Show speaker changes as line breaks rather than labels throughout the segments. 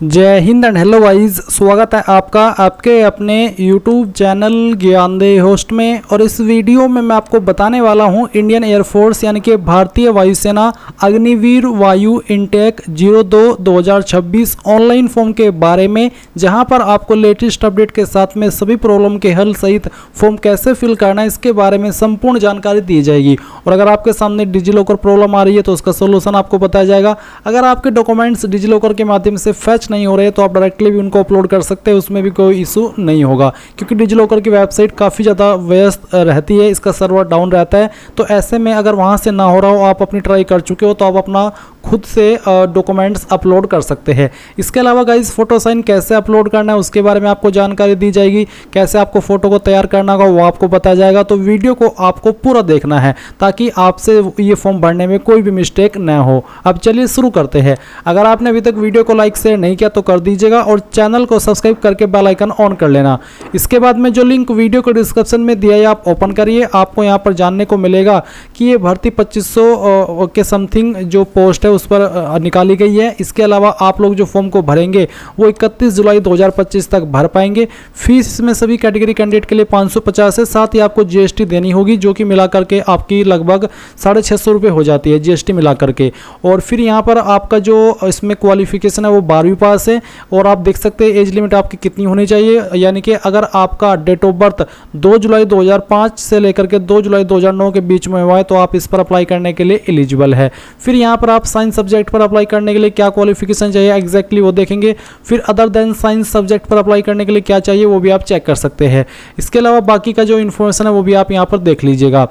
जय Hind and hello guys, स्वागत है आपका आपके अपने YouTube चैनल ज्ञानदेह होस्ट में। और इस वीडियो में मैं आपको बताने वाला हूं इंडियन एयरफोर्स यानी कि भारतीय वायुसेना अग्निवीर वायु इनटेक 02-2026 ऑनलाइन फॉर्म के बारे में, जहां पर आपको लेटेस्ट अपडेट के साथ में सभी प्रॉब्लम के हल सहित फॉर्म कैसे फिल करना है इसके बारे में संपूर्ण जानकारी दी जाएगी। और अगर आपके सामने डिजिलॉकर प्रॉब्लम आ रही है तो उसका सोल्यूशन आपको बताया जाएगा। अगर आपके डॉक्यूमेंट्स डिजिलॉकर के माध्यम से फैच नहीं हो रहे तो आप डायरेक्टली भी उनको अपलोड कर सकते हैं, उसमें भी कोई इशू नहीं होगा, क्योंकि डिजिलॉकर की वेबसाइट काफ़ी ज़्यादा व्यस्त रहती है, इसका सर्वर डाउन रहता है। तो ऐसे में अगर वहाँ से ना हो रहा हो, आप अपनी ट्राई कर चुके हो, तो आप अपना खुद से डॉक्यूमेंट्स अपलोड कर सकते हैं। इसके अलावा गाइस फोटो साइन कैसे अपलोड करना है उसके बारे में आपको जानकारी दी जाएगी। कैसे आपको फोटो को तैयार करना होगा वो आपको बताया जाएगा। तो वीडियो को आपको पूरा देखना है ताकि आपसे ये फॉर्म भरने में कोई भी मिस्टेक न हो। अब चलिए शुरू करते हैं। अगर आपने अभी तक वीडियो को लाइक शेयर नहीं किया तो कर दीजिएगा और चैनल को सब्सक्राइब करके बेल आइकन ऑन कर लेना। इसके बाद में जो लिंक वीडियो को डिस्क्रिप्शन में दिया है आप ओपन करिए। आपको यहाँ पर जानने को मिलेगा कि ये भर्ती 2500 के समथिंग जो पोस्ट है उस पर निकाली गई है। इसके अलावा आप लोग जो फॉर्म को भरेंगे वो 31 जुलाई 2025 तक भर पाएंगे। फीस में सभी कैटेगरी कैंडिडेट के लिए 550 है, साथ ही आपको जीएसटी देनी होगी जो कि मिला करके आपकी लगभग 650 रुपये हो जाती है जीएसटी मिला करके। और फिर यहाँ पर आपका जो इसमें क्वालिफिकेशन है वो 12वीं पास है। और आप देख सकते हैं एज लिमिट आपकी कितनी होनी चाहिए, यानी कि अगर आपका डेट ऑफ बर्थ 2 जुलाई 2005 से लेकर के 2 जुलाई 2009 के बीच में हुआ है तो आप इस पर अप्लाई करने के लिए एलिजिबल है। फिर यहाँ पर आप साइंस सब्जेक्ट पर अप्लाई करने के लिए क्या क्वालिफिकेशन चाहिए एग्जैक्टली वो देखेंगे। फिर अदर देन साइंस सब्जेक्ट पर अप्लाई करने के लिए क्या चाहिए वो भी आप चेक कर सकते हैं। इसके अलावा बाकी का जो इन्फॉर्मेशन है वो भी आप यहाँ पर देख लीजिएगा।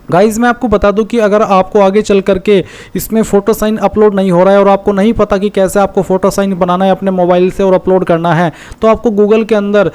गाइज मैं आपको बता दूं कि अगर आपको आगे चल करके इसमें फ़ोटो साइन अपलोड नहीं हो रहा है और आपको नहीं पता कि कैसे आपको फ़ोटो साइन बनाना है अपने मोबाइल से और अपलोड करना है, तो आपको गूगल के अंदर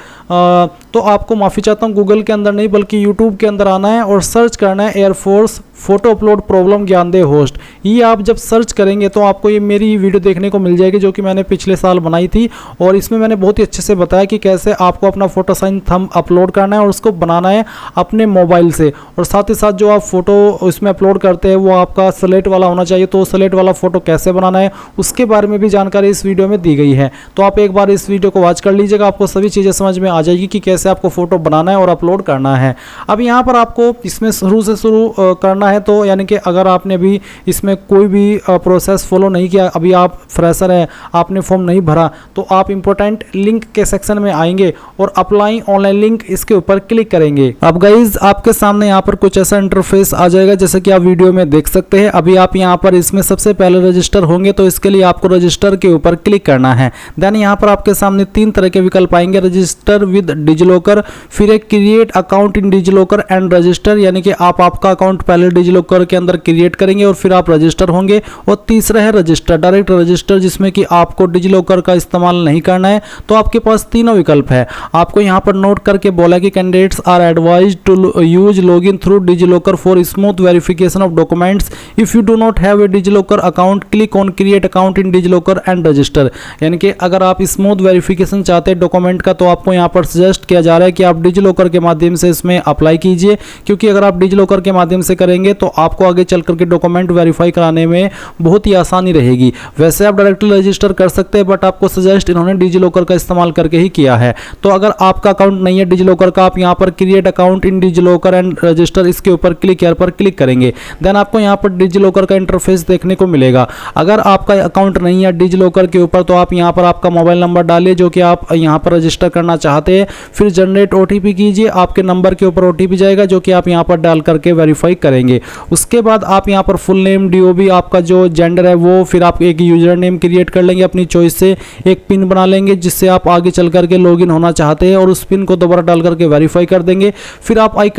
तो आपको माफ़ी चाहता हूँ, गूगल के अंदर नहीं बल्कि यूट्यूब के अंदर आना है और सर्च करना है एयरफोर्स फ़ोटो अपलोड प्रॉब्लम ज्ञानदेह होस्ट। ये आप जब सर्च करेंगे तो आपको ये मेरी वीडियो देखने को मिल जाएगी जो कि मैंने पिछले साल बनाई थी। और इसमें मैंने बहुत ही अच्छे से बताया कि कैसे आपको अपना फ़ोटो साइन थंब अपलोड करना है और उसको बनाना है अपने मोबाइल से। और साथ ही साथ जो आप फ़ोटो इसमें अपलोड करते हैं वो आपका स्लेट वाला होना चाहिए। तो स्लेट वाला फ़ोटो कैसे बनाना है उसके बारे में भी जानकारी इस वीडियो में दी गई है। तो आप एक बार इस वीडियो को वॉच कर लीजिएगा, आपको सभी चीज़ें समझ में आ जाएगी कि कैसे आपको फ़ोटो बनाना है और अपलोड करना है। अब यहाँ पर आपको इसमें शुरू से शुरू करना है, तो यानी कि अगर आपने भी इसमें कोई भी प्रोसेस फॉलो नहीं किया, अभी आप फ्रेशर हैं, आपने फॉर्म नहीं भरा, तो आप इंपॉर्टेंट लिंक के सेक्शन में आएंगे और अप्लाई ऑनलाइन लिंक इसके ऊपर क्लिक करेंगे। अब गाइज आपके सामने यहाँ पर कुछ ऐसा इंटरफेस आ जाएगा जैसे कि आप वीडियो में देख सकते हैं। अभी आप यहाँ पर इसमें सबसे पहले रजिस्टर होंगे तो इसके लिए आपको रजिस्टर के ऊपर क्लिक करना है। देन यहाँ पर आपके सामने 3 तरह के विकल्प आएंगे, रजिस्टर विद डिजिलॉकर, फिर एक create account in DigiLocker and register, यानी कि आप आपका अकाउंट पहले डिजिलॉकर के अंदर क्रिएट करेंगे और फिर आप रजिस्टर होंगे। और तीसरा है रजिस्टर, डायरेक्ट रजिस्टर, जिसमें कि आपको डिजिलॉकर का इस्तेमाल नहीं करना है। तो आपके पास तीनों विकल्प है। आपको यहाँ पर नोट करके बोला कि candidates are advised to use login through DigiLocker for smooth verification of documents. If you do not have a DigiLocker account click on create account in DigiLocker and register, यानी कि अगर आप स्मूथ वेरिफिकेशन चाहते हैं document का तो आपको यहाँ पर सजेस्ट किया जा रहा है कि आप डिजिलॉकर के माध्यम से इसमें अप्लाई कीजिए, क्योंकि अगर आप डिजिलॉकर के माध्यम से करेंगे तो आपको आगे चल करके डॉक्यूमेंट वेरीफाई कराने में बहुत ही आसानी रहेगी। वैसे आप डायरेक्टली रजिस्टर कर सकते हैं बट आपको सजेस्ट इन्होंने डिजिलॉकर का इस्तेमाल करके ही किया है। तो अगर आपका अकाउंट नहीं है डिजिलॉकर का, आप यहाँ पर create account in DigiLocker and register इसके ऊपर क्लिक करेंगे। देन आपको यहाँ पर डिजिलॉकर का इंटरफेस देखने को मिलेगा। अगर आपका अकाउंट नहीं है डिजिलॉकर के ऊपर तो आप यहाँ पर आपका मोबाइल नंबर डालिए जो कि आप यहाँ पर रजिस्टर करना चाहते हैं, फिर जनरेट ओटीपी कीजिए, आपके नंबर के ऊपर ओटीपी जाएगा जो कि आप यहाँ पर डाल करके वेरीफाई करेंगे। उसके बाद आप यहाँ पर फुल नेम, डीओबी, आपका जो जेंडर है वो, फिर आप एक यूजर नेम क्रिएट कर लेंगे अपनी चॉइस से, एक पिन बना लेंगे जिससे आप आगे चल करके लॉगिन होना चाहते हैं और उस पिन को दोबारा डाल करके वेरीफाई कर देंगे। फिर आप I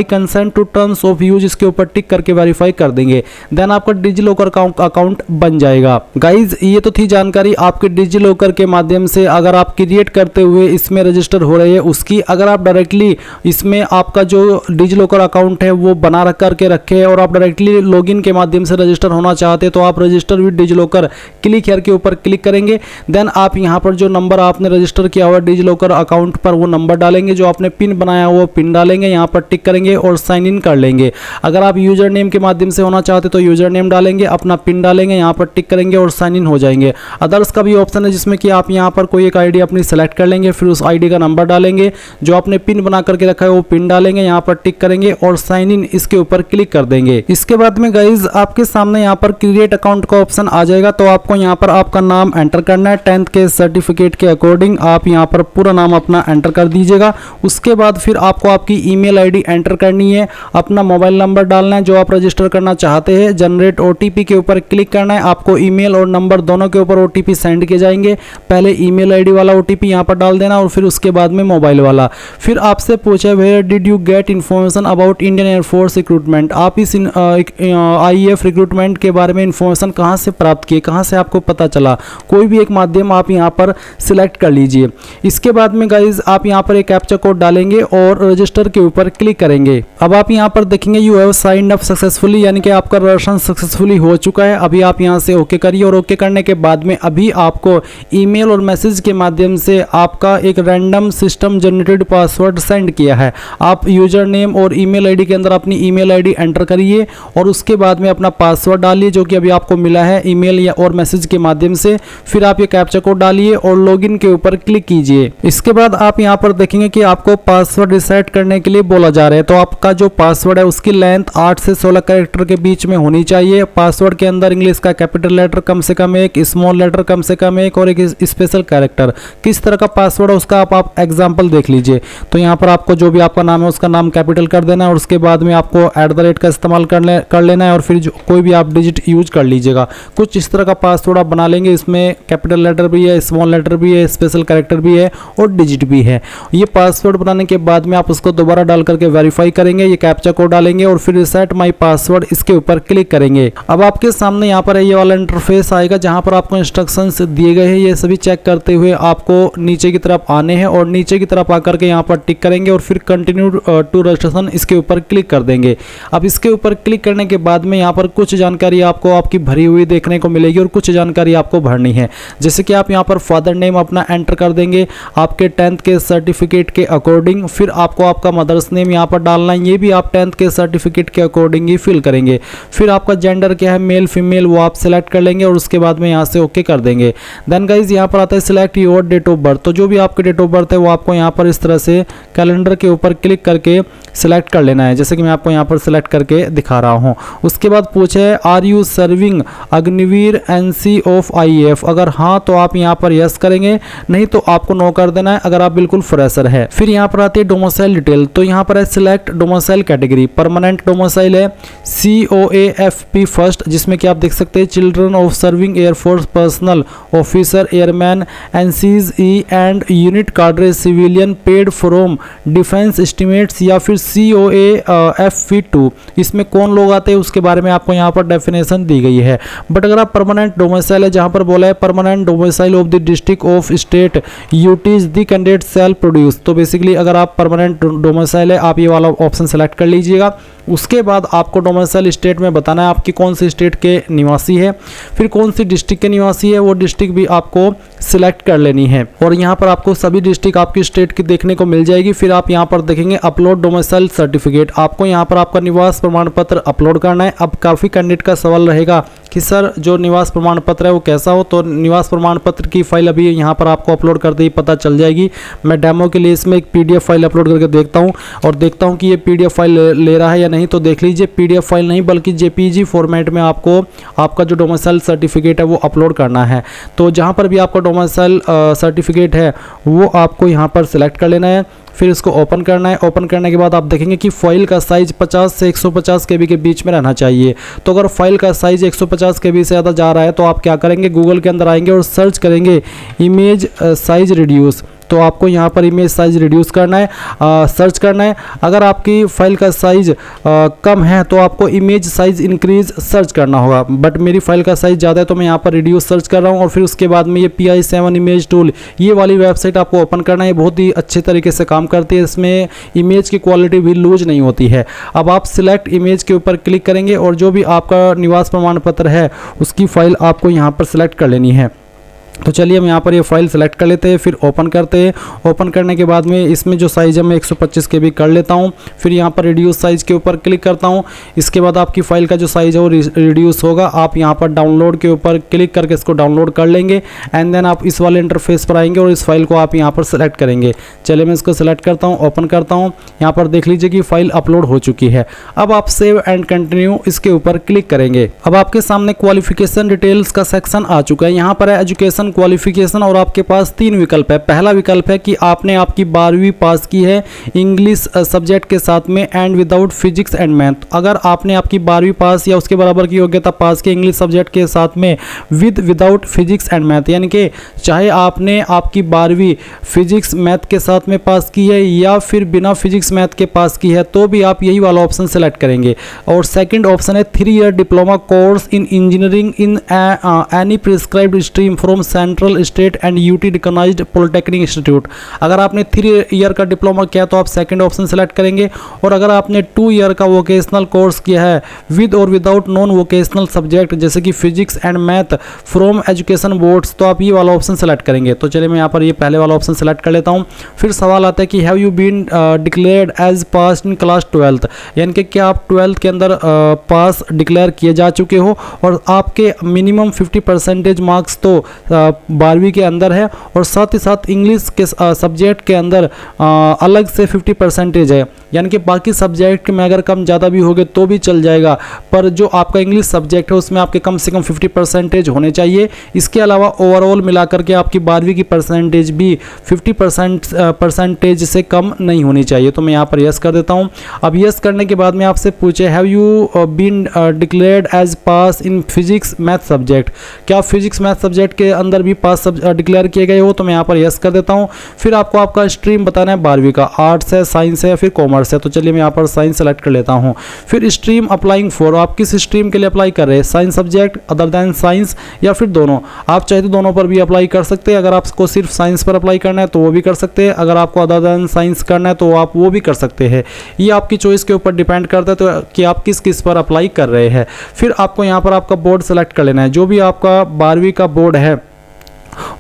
consent to terms of use इसके ऊपर टिक करके वेरीफाई कर देंगे। देन आपका डिजिलॉकर अकाउंट बन जाएगा। गाइज ये तो थी जानकारी आपके डिजिलॉकर के माध्यम से अगर आप क्रिएट करते हुए इसमें रजिस्टर हो रही है उसकी। अगर आप डायरेक्टली इसमें आपका जो डिजी लॉकर अकाउंट है वो बना रख करके रखे और आप डायरेक्टली लॉगिन के माध्यम से रजिस्टर होना चाहते हैं तो आप register with DigiLocker click here के ऊपर क्लिक करेंगे। देन आप यहाँ पर जो नंबर आपने रजिस्टर किया हुआ डिजी लॉकर अकाउंट पर वो नंबर डालेंगे, जो आपने पिन बनाया हुआ पिन डालेंगे, यहाँ पर टिक करेंगे और साइन इन कर लेंगे। अगर आप यूजर नेम के माध्यम से होना चाहते तो यूजर नेम डालेंगे, अपना पिन डालेंगे, यहाँ पर टिक करेंगे और साइन इन हो जाएंगे। अदर्स का भी ऑप्शन है जिसमें कि आप यहाँ पर कोई एक आईडी अपनी सेलेक्ट कर लेंगे, फिर उस आईडी का नंबर डालेंगे, जो आपने पिन बना करके रखा है वो पिन डालेंगे, यहाँ पर टिक करेंगे और साइन इन इसके ऊपर क्लिक कर देंगे। इसके बाद में गाइज आपके सामने यहाँ पर क्रिएट अकाउंट का ऑप्शन आ जाएगा। तो आपको यहाँ पर आपका नाम एंटर करना है 10th के सर्टिफिकेट के अकॉर्डिंग। आप यहाँ पर पूरा नाम अपना एंटर कर दीजिएगा। उसके बाद फिर आपको आपकी ईमेल आईडी एंटर करनी है, अपना मोबाइल नंबर डालना है जो आप रजिस्टर करना चाहते हैं, जनरेट ओटीपी के ऊपर क्लिक करना है। आपको ईमेल और नंबर दोनों के ऊपर ओटीपी सेंड किए जाएंगे। पहले ईमेल आईडी वाला ओटीपी यहाँ पर डाल देना और फिर उसके बाद में मोबाइल वाला। फिर आपसे पूछे where did you get information about Indian Air Force recruitment, आप इस आईएएफ रिक्रूटमेंट के बारे में इन्फॉर्मेशन कहाँ से प्राप्त किए, कहाँ से आपको पता चला, कोई भी एक माध्यम आप यहाँ पर सिलेक्ट कर लीजिए। इसके बाद में गाइज आप यहाँ पर एक कैप्चा कोड डालेंगे और रजिस्टर के ऊपर क्लिक करेंगे। अब आप यहाँ पर देखेंगे you have signed up successfully, यानी कि आपका रजिस्ट्रेशन सक्सेसफुली हो चुका है। अभी आप यहाँ से ओके करिए और ओके करने के बाद में अभी आपको ईमेल और मैसेज के माध्यम से आपका एक random system generated password send किया है। आप यूजर नेम और ईमेल आईडी के अंदर अपनी ईमेल आईडी एंटर करिए और उसके बाद में अपना पासवर्ड डालिए जो कि अभी आपको मिला है ईमेल या और मैसेज के माध्यम से। फिर आप ये कैप्चा कोड डालिए और लॉगिन के ऊपर क्लिक कीजिए। इसके बाद आप यहाँ पर देखेंगे कि आपको पासवर्ड रिसेट करने के लिए बोला जा रहा है। तो आपका जो पासवर्ड है उसकी लेंथ 8 से 16 कैरेक्टर के बीच में होनी चाहिए। पासवर्ड के अंदर इंग्लिश का कैपिटल लेटर कम से कम एक, स्मॉल लेटर कम से कम एक और एक स्पेशल कैरेक्टर। किस तरह का पासवर्ड है उसका आप एग्जाम्पल देख लीजिए। तो यहाँ पर आपको जो भी आपका नाम है उसका नाम कैपिटल कर देना है और उसके बाद में आपको @ का इस्तेमाल कर लेना है और फिर कोई भी आप डिजिट यूज कर लीजिएगा। कुछ इस तरह का पासवर्ड आप बना लेंगे, इसमें कैपिटल लेटर भी है, स्मॉल लेटर भी है, स्पेशल कैरेक्टर भी है और डिजिट भी है। ये पासवर्ड बनाने के बाद में आप उसको दोबारा डाल करके वेरीफाई करेंगे, ये कैप्चा कोड डालेंगे और फिर रिसेट माई पासवर्ड इसके ऊपर क्लिक करेंगे। अब आपके सामने यहाँ पर ये वाला इंटरफेस आएगा जहाँ पर आपको इंस्ट्रक्शंस दिए गए हैं। ये सभी चेक करते हुए आपको नीचे की तरफ आने हैं और नीचे की तरफ आकर के यहाँ पर टिक करेंगे और फिर कंटिन्यू टू रजिस्ट्रेशन इसके ऊपर क्लिक कर देंगे। अब इसके ऊपर क्लिक करने के बाद में यहाँ पर कुछ जानकारी आपको आपकी भरी हुई देखने को मिलेगी और कुछ जानकारी आपको भरनी है। जैसे कि आप यहाँ पर फादर नेम अपना एंटर कर देंगे आपके 10th के सर्टिफिकेट के अकॉर्डिंग। फिर आपको आपका मदर्स नेम यहाँ पर डालना है, ये भी आप 10th के सर्टिफिकेट के अकॉर्डिंग ही फिल करेंगे। फिर आपका जेंडर क्या है, मेल फीमेल, वो आप सेलेक्ट कर लेंगे और उसके बाद में यहाँ से ओके कर देंगे। देन गाइज यहाँ पर आता है select your date of birth. तो जो भी आपके डेट ऑफ बर्थ है वो आपको यहाँ पर इस तरह से कैलेंडर के ऊपर क्लिक करके सिलेक्ट कर लेना है, जैसे कि मैं आपको यहाँ पर सिलेक्ट करके दिखा रहा हूँ। उसके बाद पूछे are you serving Agniveer NC of IAF, अगर हाँ तो आप यहाँ पर यस करेंगे, नहीं तो आपको नो कर देना है अगर आप बिल्कुल फ्रेशर है। फिर यहाँ पर आती है डोमिसाइल डिटेल। तो यहाँ पर है select domicile category, permanent domicile है COAFP फर्स्ट, जिसमें कि आप देख सकते हैं children of serving air force personnel officer airman NCE and unit cadre civilian paid from defence estimates या फिर COAFP2। इसमें कौन लोग आते हैं उसके बारे में आपको यहाँ पर डेफिनेशन दी गई है। बट अगर आप परमानेंट डोमिसाइल है, जहाँ पर बोला है permanent domicile of the district of state UTs the candidate shall produce, तो बेसिकली अगर आप परमानेंट डोमिसाइल है आप ये वाला ऑप्शन सेलेक्ट कर लीजिएगा। उसके बाद आपको डोमिसाइल स्टेट में बताना है आपकी कौन सी स्टेट के निवासी है, फिर कौन सी डिस्ट्रिक्ट के निवासी है, वो डिस्ट्रिक्ट भी आपको सिलेक्ट कर लेनी है और यहाँ पर आपको सभी डिस्ट्रिक्ट आपकी स्टेट की देखने को मिल जाएगी। फिर आप यहाँ पर देखेंगे अपलोड डोमिसाइल सर्टिफिकेट, आपको यहाँ पर आपका निवास प्रमाण पत्र अपलोड करना है। अब काफ़ी कैंडिडेट का सवाल रहेगा कि सर जो निवास प्रमाण पत्र है वो कैसा हो, तो निवास प्रमाण पत्र की फाइल अभी यहाँ पर आपको अपलोड करते ही पता चल जाएगी। मैं डेमो के लिए इसमें एक PDF फाइल अपलोड करके देखता हूँ और देखता हूँ कि ये PDF फाइल ले रहा है या नहीं। तो देख लीजिए PDF फाइल नहीं बल्कि JPG फॉर्मेट में आपको आपका जो डोमिसाइल सर्टिफिकेट है वो अपलोड करना है। तो जहाँ पर भी आपका डोमिसाइल सर्टिफिकेट है वो आपको यहाँ पर सिलेक्ट कर लेना है, फिर इसको ओपन करना है। ओपन करने के बाद आप देखेंगे कि फाइल का साइज 50 से 150 KB के बीच में रहना चाहिए। तो अगर फाइल का साइज 150 KB से ज़्यादा जा रहा है तो आप क्या करेंगे, गूगल के अंदर आएंगे और सर्च करेंगे इमेज साइज रिड्यूस। तो आपको यहाँ पर इमेज साइज रिड्यूस करना है, सर्च करना है। अगर आपकी फाइल का साइज कम है तो आपको इमेज साइज इंक्रीज सर्च करना होगा, बट मेरी फाइल का साइज ज़्यादा है तो मैं यहाँ पर रिड्यूस सर्च कर रहा हूँ। और फिर उसके बाद में ये PI7 इमेज टूल, ये वाली वेबसाइट आपको ओपन करना है। बहुत ही अच्छे तरीके से काम करती है, इसमें इमेज की क्वालिटी भी लूज नहीं होती है। अब आप सिलेक्ट इमेज के ऊपर क्लिक करेंगे और जो भी आपका निवास प्रमाण पत्र है उसकी फाइल आपको यहाँ पर सिलेक्ट कर लेनी है। तो चलिए हम यहाँ पर ये फाइल सेलेक्ट कर लेते हैं, फिर ओपन करते हैं। ओपन करने के बाद में इसमें जो साइज़ है मैं 125 KB कर लेता हूँ। फिर यहाँ पर रिड्यूस साइज़ के ऊपर क्लिक करता हूँ। इसके बाद आपकी फ़ाइल का जो साइज़ है वो रिड्यूस होगा। आप यहाँ पर डाउनलोड के ऊपर क्लिक करके इसको डाउनलोड कर लेंगे एंड देन आप इस वाले इंटरफेस पर आएंगे और इस फाइल को आप यहाँ पर सेलेक्ट करेंगे। चलिए मैं इसको सेलेक्ट करता हूँ, ओपन करता हूँ। यहाँ पर देख लीजिए कि फाइल अपलोड हो चुकी है। अब आप सेव एंड कंटिन्यू इसके ऊपर क्लिक करेंगे। अब आपके सामने क्वालिफिकेशन डिटेल्स का सेक्शन आ चुका है। यहाँ पर है एजुकेशन क्वालिफिकेशन और आपके पास 3 विकल्प है। पहला विकल्प है कि आपने आपकी 12वीं पास की है इंग्लिश सब्जेक्ट के साथ में and without physics and math. अगर आपने आपकी 12वीं पास या उसके बराबर की योग्यता पास की इंग्लिश सब्जेक्ट के साथ में विदाउट फिजिक्स एंड मैथ, यानी कि चाहे आपने आपकी 12वीं फिजिक्स मैथ के साथ में पास की है या फिर बिना फिजिक्स मैथ के पास की है, तो भी आप यही वाला ऑप्शन सेलेक्ट करेंगे। और सेकंड ऑप्शन है 3 year diploma course in engineering in any prescribed stream from central state and UT recognised polytechnic institute. अगर आपने 3 ईयर का डिप्लोमा किया तो आप सेकंड ऑप्शन सेलेक्ट करेंगे। और अगर आपने 2 ईयर का वोकेशनल कोर्स किया है विद और विदाउट नॉन वोकेशनल सब्जेक्ट जैसे कि physics and math from education boards, तो आप ये वाला ऑप्शन सेलेक्ट करेंगे। तो चलिए मैं यहाँ पर ये पहले वाला ऑप्शन सेलेक्ट कर लेता हूँ। फिर सवाल आता है कि have you been declared as pass in class 12th, यानी कि क्या आप 12th के अंदर पास डिक्लेयर किए जा चुके हो और आपके मिनिमम 50% मार्क्स तो 12वीं के अंदर है और साथ ही साथ इंग्लिश के सब्जेक्ट के अंदर अलग से 50% है, यानी कि बाकी सब्जेक्ट में अगर कम ज़्यादा भी होगे तो भी चल जाएगा, पर जो आपका इंग्लिश सब्जेक्ट है उसमें आपके कम से कम 50% होने चाहिए। इसके अलावा ओवरऑल मिलाकर के आपकी 12वीं की परसेंटेज भी 50% से कम नहीं होनी चाहिए। तो मैं यहाँ पर यस कर देता हूँ। अब यस करने के बाद में आपसे पूछे have you been declared as pass in physics math subject, क्या फिजिक्स मैथ सब्जेक्ट के अंदर भी पास डिक्लेयर किए गए हो, तो मैं यहाँ पर यस कर देता हूँ। फिर आपको आपका स्ट्रीम बताना है 12वीं का, आर्ट्स है, साइंस है या फिर कॉमर्स है। तो चलिए मैं यहाँ पर साइंस सेलेक्ट कर लेता हूँ। फिर स्ट्रीम अप्लाइंग फॉर, आप किस स्ट्रीम के लिए अप्लाई कर रहे हैं, science subject, other than science या फिर दोनों। आप चाहे तो दोनों पर भी अप्लाई कर सकते हैं। अगर आपको सिर्फ साइंस पर अप्लाई करना है तो वो भी कर सकते हैं, अगर आपको अदर दैन साइंस करना है तो आप वो भी कर सकते हैं। ये आपकी चॉइस के ऊपर डिपेंड करता है तो कि आप किस किस पर अप्लाई कर रहे हैं। फिर आपको यहाँ पर आपका बोर्ड सेलेक्ट कर लेना है। जो भी आपका 12वीं का बोर्ड है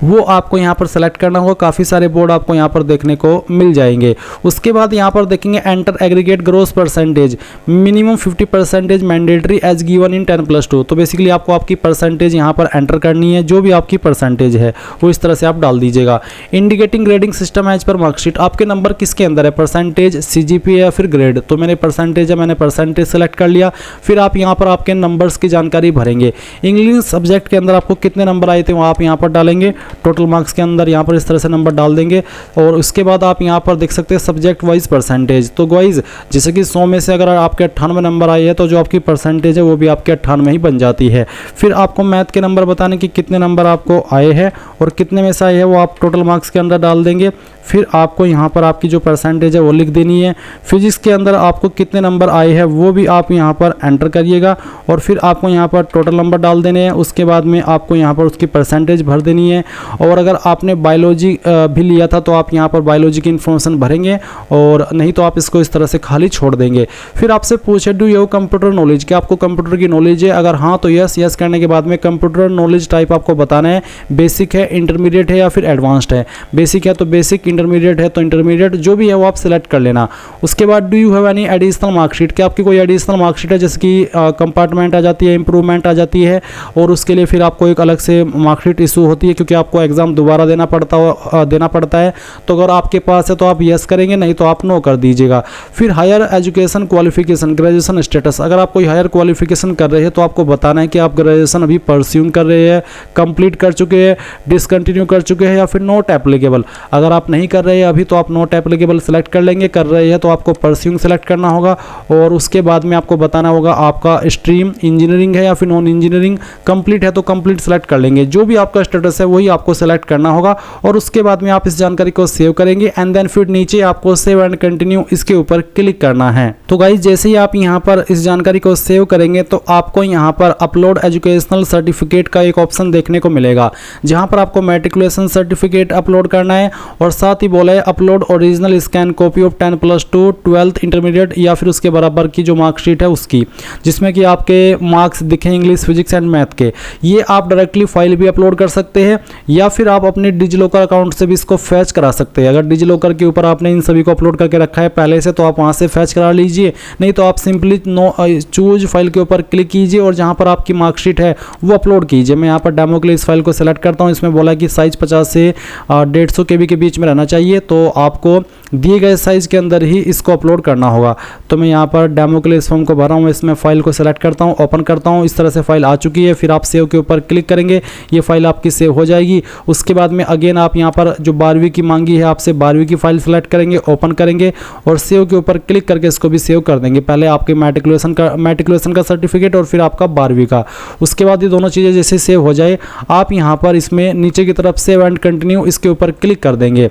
वो आपको यहाँ पर सेलेक्ट करना होगा। काफ़ी सारे बोर्ड आपको यहाँ पर देखने को मिल जाएंगे। उसके बाद यहाँ पर देखेंगे enter aggregate gross percentage, minimum 50% mandatory as given in 10+2। तो बेसिकली आपको आपकी परसेंटेज यहाँ पर एंटर करनी है, जो भी आपकी परसेंटेज है वो इस तरह से आप डाल दीजिएगा। इंडिकेटिंग ग्रेडिंग सिस्टम एज पर मार्कशीट, आपके नंबर किसके अंदर है, परसेंटेज, CGPA या फिर ग्रेड। तो मेरे परसेंटेज है, मैंने परसेंटेज सेलेक्ट कर लिया। फिर आप यहाँ पर आपके नंबर्स की जानकारी भरेंगे। इंग्लिश सब्जेक्ट के अंदर आपको कितने नंबर आए थे वो आप यहाँ पर डालेंगे। टोटल मार्क्स के अंदर यहाँ पर इस तरह से नंबर डाल देंगे। और उसके बाद आप यहाँ पर देख सकते हैं सब्जेक्ट वाइज परसेंटेज। तो गाइस जैसे कि 100 में से अगर आपके 98 नंबर आए हैं तो जो आपकी परसेंटेज है वो भी आपके 98 ही बन जाती है। फिर आपको मैथ के नंबर बताने कि कितने नंबर आपको आए हैं और कितने में से आए हैं वो आप टोटल मार्क्स के अंदर डाल देंगे। फिर आपको यहाँ पर आपकी जो परसेंटेज है वो लिख देनी है। फिजिक्स के अंदर आपको कितने नंबर आए हैं वो भी आप यहाँ पर एंटर करिएगा और फिर आपको यहाँ पर टोटल नंबर डाल देने हैं। उसके बाद में आपको यहाँ पर उसकी परसेंटेज भर देनी है। और अगर आपने बायोलॉजी भी लिया था तो आप यहाँ पर बायोलॉजी की इन्फॉर्मेशन भरेंगे और नहीं तो आप इसको इस तरह से खाली छोड़ देंगे। फिर आपसे पूछे डू यू कंप्यूटर नॉलेज, क्या आपको कंप्यूटर की नॉलेज है, अगर हाँ तो यस। यस करने के बाद में कंप्यूटर नॉलेज टाइप आपको बताना है, बेसिक है, इंटरमीडिएट है या फिर एडवांस्ड है। बेसिक है तो बेसिक, इंटरमीडिएट है तो इंटरमीडिएट, जो भी है वो आप सिलेक्ट कर लेना। उसके बाद do you have any additional marksheet, क्या आपकी कोई एडिशनल मार्कशीट है जैसे कि कंपार्टमेंट आ जाती है, इंप्रूवमेंट आ जाती है और उसके लिए फिर आपको एक अलग से मार्कशीट इशू होती है क्योंकि आपको एग्जाम दोबारा देना पड़ता है। तो अगर आपके पास है तो आप यस करेंगे, नहीं तो आप नो कर दीजिएगा। फिर higher education qualification, graduation status, अगर आप कोई हायर क्वालिफिकेशन कर रहे हैं तो आपको बताना है कि आप ग्रेजुएशन अभी परस्यूम कर रहे हैं, कंप्लीट कर चुके हैं, डिसकंटिन्यू कर चुके हैं या फिर नॉट एप्लीकेबल। अगर आप नहीं कर रहे हैं अभी तो आप नॉट एप्लीकेबल सेलेक्ट कर लेंगे, कर रहे हैं तो आपको परस्यूम सेलेक्ट करना होगा और उसके बाद में आपको बताना होगा आपका स्ट्रीम इंजीनियरिंग है या फिर नॉन इंजीनियरिंग। कंप्लीट है तो कंप्लीट सेलेक्ट कर लेंगे। जो भी आपका स्टेटस है वही आपको सेलेक्ट करना होगा और उसके बाद में आप इस जानकारी को सेव करेंगे एंड देन फिर नीचे आपको सेव एंड कंटिन्यू इसके ऊपर क्लिक करना है। तो गाइस जैसे ही आप यहाँ पर इस जानकारी को सेव करेंगे तो आपको यहाँ पर अपलोड एजुकेशनल सर्टिफिकेट का एक ऑप्शन देखने को मिलेगा, जहाँ पर आपको मैट्रिकुलेशन सर्टिफिकेट अपलोड करना है और साथ ही बोला है upload original scan copy of 10+2 12th intermediate या फिर उसके बराबर की जो मार्कशीट है उसकी, जिसमें कि आपके मार्क्स दिखें इंग्लिश फिजिक्स एंड मैथ के। ये आप डायरेक्टली फाइल भी अपलोड कर सकते हैं या फिर आप अपने डिजिलॉकर अकाउंट से भी इसको फैच करा सकते हैं। अगर डिजिलॉकर के ऊपर आपने इन सभी को अपलोड करके रखा है पहले से तो आप वहाँ से फैच करा लीजिए, नहीं तो आप सिंपली चूज फाइल के ऊपर क्लिक कीजिए और जहाँ पर आपकी मार्कशीट है वो अपलोड कीजिए। मैं यहाँ पर डेमो के लिए इस फाइल को सिलेक्ट करता हूँ। इसमें बोला कि साइज 50 से 150 KB के बीच में रहना चाहिए, तो आपको दिए गए साइज के अंदर ही इसको अपलोड करना होगा। तो मैं यहाँ पर डेमो के लिए इस फॉर्म को भरा हूँ, इसमें फाइल को सिलेक्ट करता हूँ, ओपन करता हूँ। इस तरह से फाइल आ चुकी है। फिर आप सेव के ऊपर क्लिक करेंगे, ये फाइल आपकी सेव हो जाएगी। उसके बाद में अगेन आप यहाँ पर जो 12वीं की मांगी है आपसे 12वीं की फाइल सेलेक्ट करेंगे, ओपन करेंगे और सेव के ऊपर क्लिक करके इसको भी सेव कर देंगे। पहले आपके मैट्रिकुलेशन का सर्टिफिकेट और फिर आपका 12वीं का। उसके बाद ये दोनों चीज़ें जैसे सेव हो जाए आप यहाँ पर इसमें नीचे की तरफ सेव एंड कंटिन्यू इसके ऊपर क्लिक कर देंगे।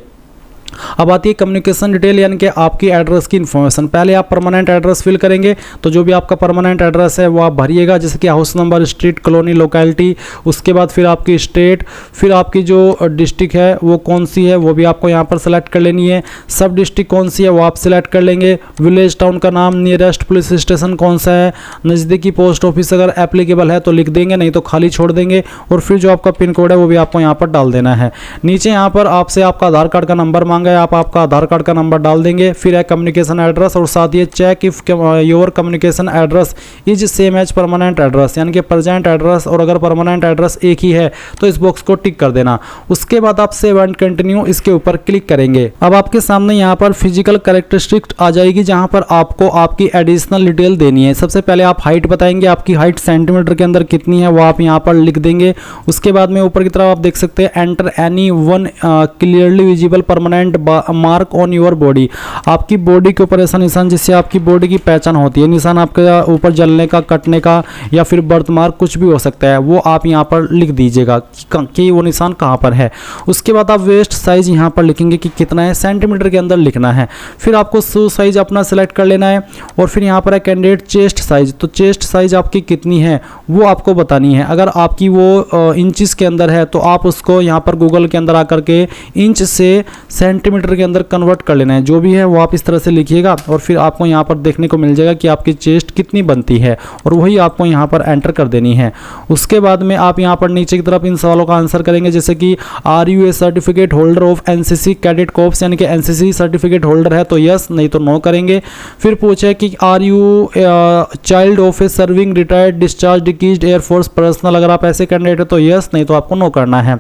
अब आती है कम्युनिकेशन डिटेल, यानी कि आपकी एड्रेस की इन्फॉर्मेशन। पहले आप परमानेंट एड्रेस फिल करेंगे, तो जो भी आपका परमानेंट एड्रेस है वो आप भरिएगा, जैसे कि house number, street, colony, locality. उसके बाद फिर आपकी स्टेट, फिर आपकी जो डिस्ट्रिक्ट है वो कौन सी है वो भी आपको यहाँ पर सेलेक्ट कर लेनी है। सब डिस्ट्रिक्ट कौन सी है वो आप सिलेक्ट कर लेंगे। विलेज टाउन का नाम, नियरेस्ट पुलिस स्टेशन कौन सा है, नज़दीकी पोस्ट ऑफिस अगर एप्लीकेबल है तो लिख देंगे, नहीं तो खाली छोड़ देंगे। और फिर जो आपका पिन कोड है वो भी आपको यहाँ पर डाल देना है। नीचे यहाँ पर आपसे आपका आधार कार्ड का नंबर मांगा है, आप आपका आधार कार्ड का नंबर डाल देंगे। फिर है कम्युनिकेशन एड्रेस और साथ ही check if your communication address is same as permanent address, यानी कि प्रेजेंट एड्रेस और अगर परमानेंट एड्रेस एक ही है तो इस बॉक्स को टिक कर देना। उसके बाद आप सेव एंड कंटिन्यू इसके ऊपर क्लिक करेंगे। अब आपके सामने यहाँ पर फिजिकल कैरेक्टरिस्टिक्स आ जाएगी, जहाँ पर आपको आपकी एडिशनल डिटेल देनी है। सबसे पहले आप हाइट बताएंगे, आपकी हाइट सेंटीमीटर के अंदर कितनी है वो आप यहाँ पर लिख देंगे। उसके बाद में ऊपर की तरफ आप देख सकते हैं enter any one clearly visible permanent mark on your body. आपकी बॉडी के ऊपर ऐसा निशान जिससे आपकी बॉडी की पहचान होती है। निशान आपके ऊपर जलने का, कटने का या फिर बर्थ मार्क कुछ भी हो सकता है, वो आप यहाँ पर लिख दीजिएगा कि वो निशान कहाँ पर है। उसके बाद आप वेस्ट साइज यहाँ पर लिखेंगे कि कितना है, सेंटीमीटर के अंदर लिखना है। फिर आपको शू साइज अपना सेलेक्ट कर लेना है और फिर यहाँ पर है कैंडिडेट चेस्ट साइज, तो चेस्ट साइज आपकी कितनी है वो आपको बतानी है। अगर आपकी वो इंचेस के अंदर है तो आप उसको यहाँ पर गूगल के अंदर आकर के इंच से सेंटीमीटर के अंदर कन्वर्ट कर लेना है। जो भी है वो आप इस तरह से लिखिएगा और फिर आपको यहाँ पर देखने को मिल जाएगा कि आपकी चेस्ट कितनी बनती है और वही आपको यहाँ पर एंटर कर देनी है। उसके बाद में आप यहाँ पर नीचे की तरफ इन सवालों का आंसर करेंगे, जैसे कि are you a certificate holder of NCC cadet corps, यानी कि एनसीसी सर्टिफिकेट होल्डर है तो यस, नहीं तो नो करेंगे। फिर पूछे कि are you child of a serving retired discharged deceased air force personnel, अगर आप ऐसे कैंडिडेट है तो यस, नहीं तो आपको नो करना है।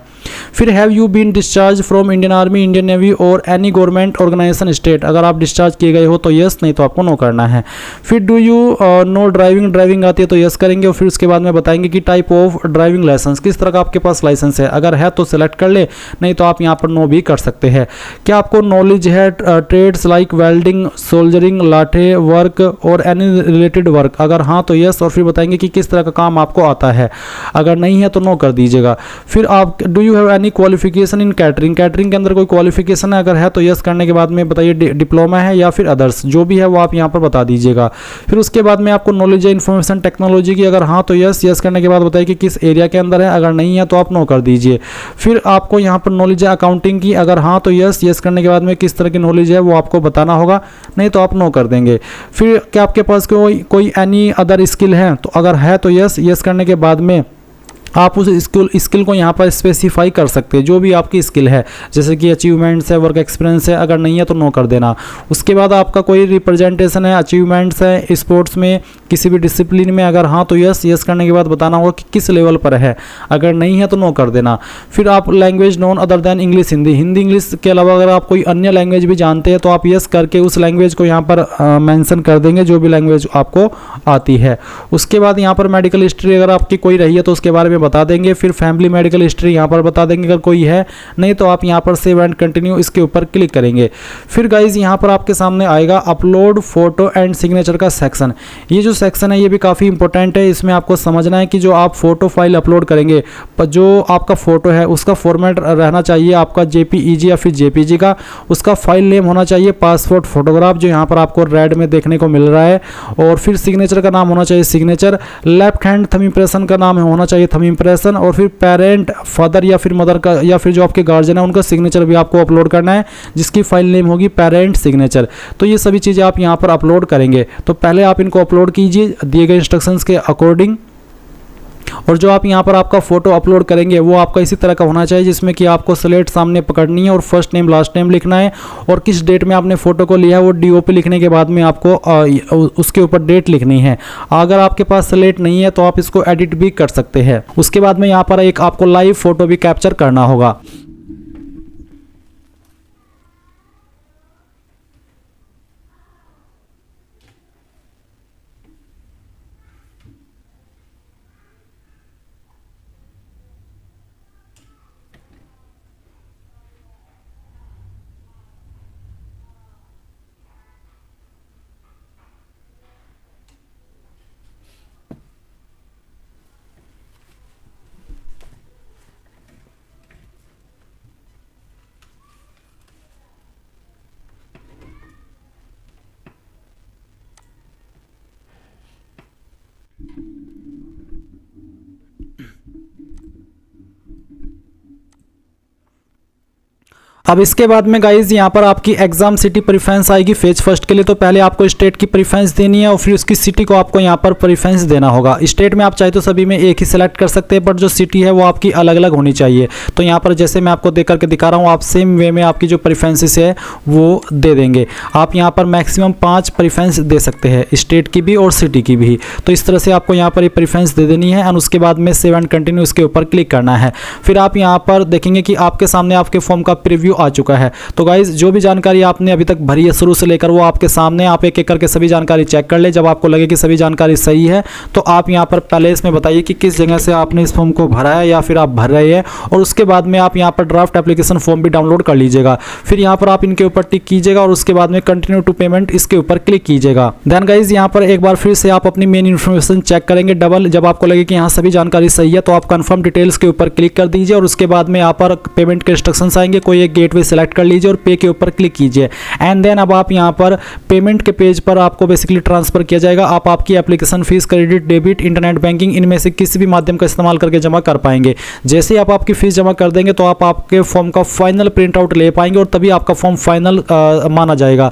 फिर have you been discharge from Indian army, Indian navy और एनी गवर्नमेंट ऑर्गेनाइजेशन स्टेट, अगर आप डिस्चार्ज किए गए हो तो यस, नहीं तो आपको नो करना है। फिर डू यू नो ड्राइविंग आती है तो यस करेंगे और फिर उसके बाद में बताएंगे कि टाइप ऑफ ड्राइविंग लाइसेंस, किस तरह का आपके पास लाइसेंस है, अगर है तो सिलेक्ट कर ले, नहीं तो आप यहाँ पर नो भी कर सकते हैं। क्या आपको नॉलेज है ट्रेड्स लाइक वेल्डिंग, सोल्जरिंग, लाठे वर्क और एनी रिलेटेड वर्क, अगर हाँ तो यस और फिर बताएंगे कि किस तरह का काम आपको आता है, अगर नहीं है तो नो कर दीजिएगा। फिर आप do you have any qualification in catering, catering के अंदर कोई क्वालिफिकेशन है, अगर है तो यस करने के बाद में बताइए डिप्लोमा है या फिर अदर्स, जो भी है वो आप यहाँ पर बता दीजिएगा। फिर उसके बाद में आपको नॉलेज है इन्फॉर्मेशन टेक्नोलॉजी की, अगर हाँ तो यस करने के बाद बताइए कि किस एरिया के अंदर है, अगर नहीं है तो आप नो कर दीजिए। फिर आपको यहाँ पर नॉलेज है अकाउंटिंग की, अगर हाँ तो यस करने के बाद में किस तरह की नॉलेज है वो आपको बताना होगा, नहीं तो आप नो कर देंगे। फिर क्या आपके पास कोई एनी अदर स्किल है, तो अगर है तो यस करने के बाद में आप उस स्किल को यहाँ पर स्पेसिफाई कर सकते हैं, जो भी आपकी स्किल है, जैसे कि अचीवमेंट्स है, वर्क एक्सपीरियंस है, अगर नहीं है तो नो कर देना। उसके बाद आपका कोई रिप्रेजेंटेशन है, अचीवमेंट्स है स्पोर्ट्स में, किसी भी डिसिप्लिन में, अगर हाँ तो यस करने के बाद बताना होगा कि किस लेवल पर है, अगर नहीं है तो नो कर देना। फिर आप language none other than English, Hindi English के अलावा अगर आप कोई अन्य लैंग्वेज भी जानते हैं तो आप यस करके उस लैंग्वेज को यहाँ पर मेंशन कर देंगे, जो भी लैंग्वेज आपको आती है। उसके बाद यहाँ पर मेडिकल हिस्ट्री अगर आपकी कोई रही है तो उसके बारे में बता देंगे, फिर फैमिली मेडिकल हिस्ट्री यहाँ पर बता देंगे अगर कोई है, नहीं तो आप यहाँ पर सेव एंड कंटिन्यू इसके ऊपर क्लिक करेंगे। फिर गाइज यहाँ पर आपके सामने आएगा अपलोड फोटो एंड सिग्नेचर का सेक्शन। ये जो सेक्शन है ये भी काफ़ी इंपॉर्टेंट है। इसमें आपको समझना है कि जो आप फोटो फाइल अपलोड करेंगे, जो आपका फोटो है उसका फॉर्मेट रहना चाहिए आपका JPEG या फिर JPG का। उसका फाइल नेम होना चाहिए पासपोर्ट फोटोग्राफ, जो यहाँ पर आपको रेड में देखने को मिल रहा है। और फिर सिग्नेचर का नाम होना चाहिए signature, left hand thumb impression का नाम होना चाहिए थंब इंप्रेशन, और फिर पेरेंट फादर या फिर मदर का या फिर जो आपके गार्जियन है उनका सिग्नेचर भी आपको अपलोड करना है, जिसकी फाइल नेम होगी पेरेंट सिग्नेचर। तो ये सभी चीज़ें आप यहाँ पर अपलोड करेंगे। तो पहले आप इनको अपलोड कीजिए दिए गए इंस्ट्रक्शंस के अकॉर्डिंग। और जो आप यहाँ पर आपका फोटो अपलोड करेंगे वो आपका इसी तरह का होना चाहिए, जिसमें कि आपको स्लेट सामने पकड़नी है और फर्स्ट नेम लास्ट नेम लिखना है, और किस डेट में आपने फोटो को लिया है वो DOP लिखने के बाद में आपको उसके ऊपर डेट लिखनी है। अगर आपके पास स्लेट नहीं है तो आप इसको एडिट भी कर सकते हैं। उसके बाद में यहाँ पर एक आपको लाइव फोटो भी कैप्चर करना होगा। अब इसके बाद में गाइज यहाँ पर आपकी एग्जाम सिटी प्रेफरेंस आएगी फेज फर्स्ट के लिए। तो पहले आपको स्टेट की प्रेफरेंस देनी है और फिर उसकी सिटी को आपको यहाँ पर प्रेफरेंस देना होगा। स्टेट में आप चाहे तो सभी में एक ही सिलेक्ट कर सकते हैं, बट जो सिटी है वो आपकी अलग अलग होनी चाहिए। तो यहाँ पर जैसे मैं आपको देख करके दिखा रहा हूँ, आप सेम वे में आपकी जो प्रेफरेंसेस है वो दे देंगे। आप यहाँ पर मैक्सिमम 5 प्रेफरेंस दे सकते हैं, स्टेट की भी और सिटी की भी। तो इस तरह से आपको यहाँ पर ये प्रेफरेंस दे देनी है, और उसके बाद में सेव एंड कंटिन्यू इसके ऊपर क्लिक करना है। फिर आप यहाँ पर देखेंगे कि आपके सामने आपके फॉर्म का प्रीव्यू आ चुका है। तो गाइज जो भी जानकारी आपने अभी तक भरी है शुरू से लेकर, वो आपके सामने, आप एक एक करके सभी जानकारी चेक कर ले। जब आपको लगे कि सभी जानकारी सही है तो आप यहाँ पर पहले इसमें बताइए कि किस जगह से आपने इस फॉर्म को भरा है या फिर आप भर रहे हैं, और उसके बाद में आप यहाँ पर ड्राफ्ट एप्लीकेशन फॉर्म भी डाउनलोड कर लीजिएगा। फिर यहाँ पर आप इनके ऊपर टिक कीजिएगा और उसके बाद में कंटिन्यू टू पेमेंट इसके ऊपर क्लिक कीजिएगा। देन गाइज यहाँ पर एक बार फिर से आप अपनी मेन इन्फॉर्मेशन चेक करेंगे डबल। जब आपको लगे कि यहाँ सभी जानकारी सही है तो आप कंफर्म डिटेल्स के ऊपर क्लिक कर दीजिए, और उसके बाद में यहाँ पर पेमेंट के इंस्ट्रक्शंस आएंगे। कोई एक गेटवे सेलेक्ट कर लीजिए और पे के ऊपर क्लिक कीजिए। एंड देन अब आप यहाँ पर पेमेंट के पेज पर आपको बेसिकली ट्रांसफर किया जाएगा। आप आपकी application fees, credit, debit, internet banking, इनमें से किसी भी माध्यम का इस्तेमाल करके जमा कर पाएंगे। जैसे ही आप आपकी फीस जमा कर देंगे तो आप आपके फॉर्म का फाइनल प्रिंट आउट ले पाएंगे, और तभी आपका फॉर्म फाइनल माना जाएगा।